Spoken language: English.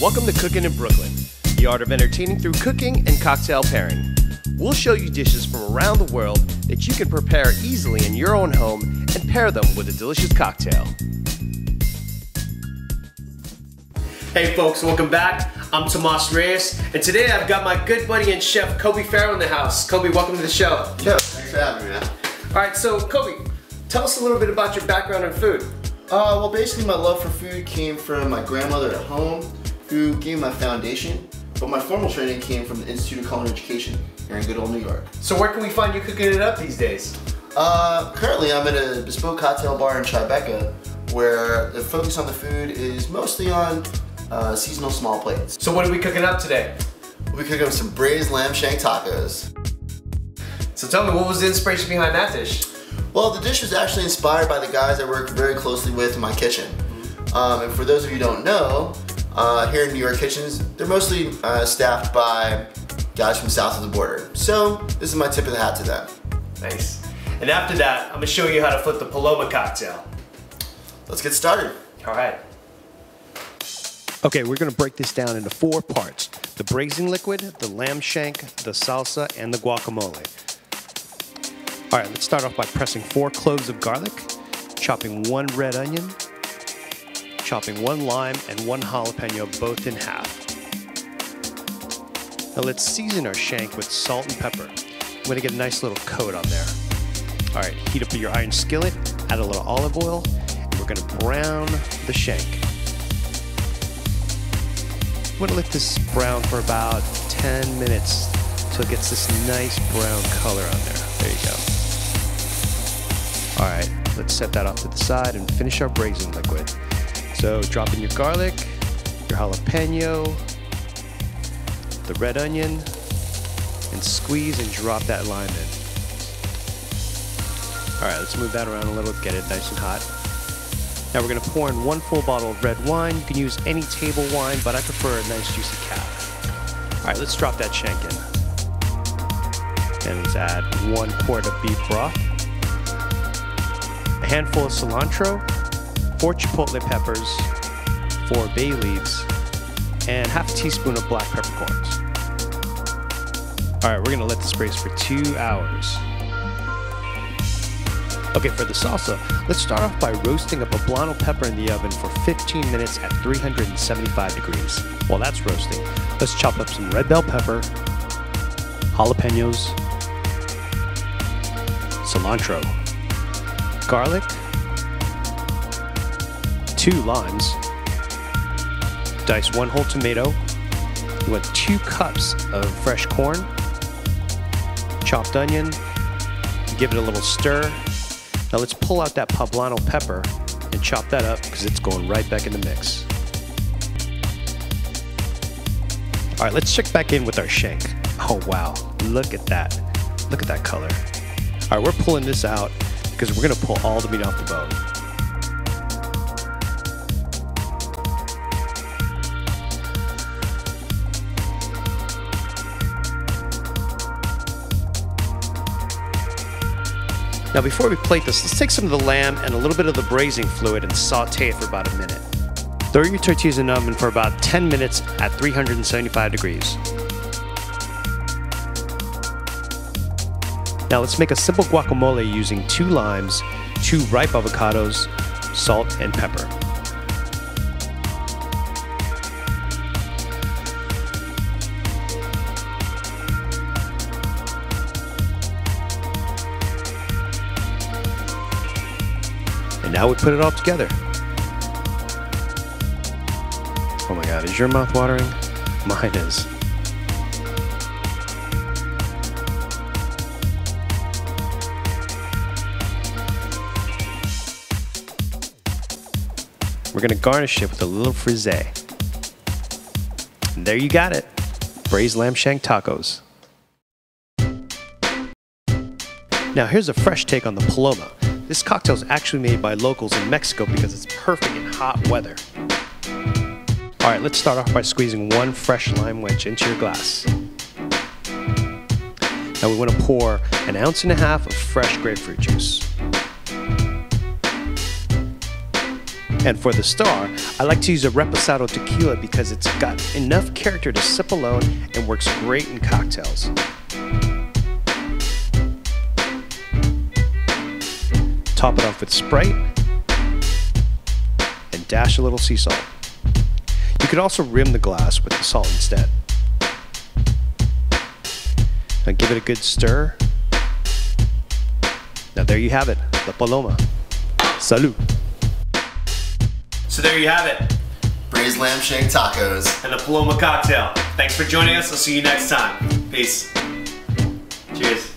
Welcome to Cookin in Brooklyn, the art of entertaining through cooking and cocktail pairing. We'll show you dishes from around the world that you can prepare easily in your own home and pair them with a delicious cocktail. Hey folks, welcome back. I'm Tomas Reyes, and today I've got my good buddy and chef Coby Farrow in the house. Coby, welcome to the show. Yeah, thanks for having me, man. Alright, so Coby, tell us a little bit about your background in food. Well, basically my love for food came from my grandmother at home, who gave me my foundation, but my formal training came from the Institute of Culinary Education here in good old New York. So where can we find you cooking it up these days? Currently I'm at a bespoke cocktail bar in Tribeca, where the focus on the food is mostly on seasonal small plates. So what are we cooking up today? We'll be cooking up some braised lamb-shank tacos. So tell me, what was the inspiration behind that dish? Well, the dish was actually inspired by the guys I work very closely with in my kitchen. And for those of you who don't know, here in New York kitchens, they're mostly staffed by guys from south of the border. So this is my tip of the hat to them. Nice. And after that, I'm gonna show you how to flip the Paloma cocktail. Let's get started. All right. Okay, we're gonna break this down into 4 parts: the braising liquid, the lamb shank, the salsa, and the guacamole. All right, let's start off by pressing 4 cloves of garlic, chopping 1 red onion, chopping 1 lime and 1 jalapeno, both in half. Now let's season our shank with salt and pepper. I'm gonna get a nice little coat on there. All right, heat up your iron skillet, add a little olive oil, and we're gonna brown the shank. I'm gonna let this brown for about 10 minutes so it gets this nice brown color on there. There you go. All right, let's set that off to the side and finish our braising liquid. So drop in your garlic, your jalapeno, the red onion, and squeeze and drop that lime in. All right, let's move that around a little, get it nice and hot. Now we're gonna pour in 1 full bottle of red wine. You can use any table wine, but I prefer a nice juicy calf. All right, let's drop that shank in. And let's add 1 quart of beef broth, a handful of cilantro, 4 chipotle peppers, 4 bay leaves, and half a teaspoon of black peppercorns. All right, we're gonna let this braise for 2 hours. Okay, for the salsa, let's start off by roasting a poblano pepper in the oven for 15 minutes at 375 degrees. While that's roasting, let's chop up some red bell pepper, jalapenos, cilantro, garlic, 2 limes, dice 1 whole tomato, you want 2 cups of fresh corn, chopped onion, give it a little stir. Now let's pull out that poblano pepper and chop that up because it's going right back in the mix. All right, let's check back in with our shank. Oh wow, look at that. Look at that color. All right, we're pulling this out because we're gonna pull all the meat off the bone. Now before we plate this, let's take some of the lamb and a little bit of the braising fluid and saute it for about a minute. Throw your tortillas in the oven for about 10 minutes at 375 degrees. Now let's make a simple guacamole using 2 limes, 2 ripe avocados, salt, and pepper. And now we put it all together. Oh my God, is your mouth watering? Mine is. We're gonna garnish it with a little frisee. And there you got it, braised lamb shank tacos. Now here's a fresh take on the Paloma. This cocktail is actually made by locals in Mexico because it's perfect in hot weather. All right, let's start off by squeezing 1 fresh lime wedge into your glass. Now we want to pour 1.5 ounces of fresh grapefruit juice. And for the star, I like to use a Reposado tequila because it's got enough character to sip alone and works great in cocktails. Top it off with Sprite and dash a little sea salt. You could also rim the glass with the salt instead. Now give it a good stir. Now there you have it, the Paloma. Salud. So there you have it. Braised lamb shank tacos. And the Paloma cocktail. Thanks for joining us. I'll see you next time. Peace. Cheers.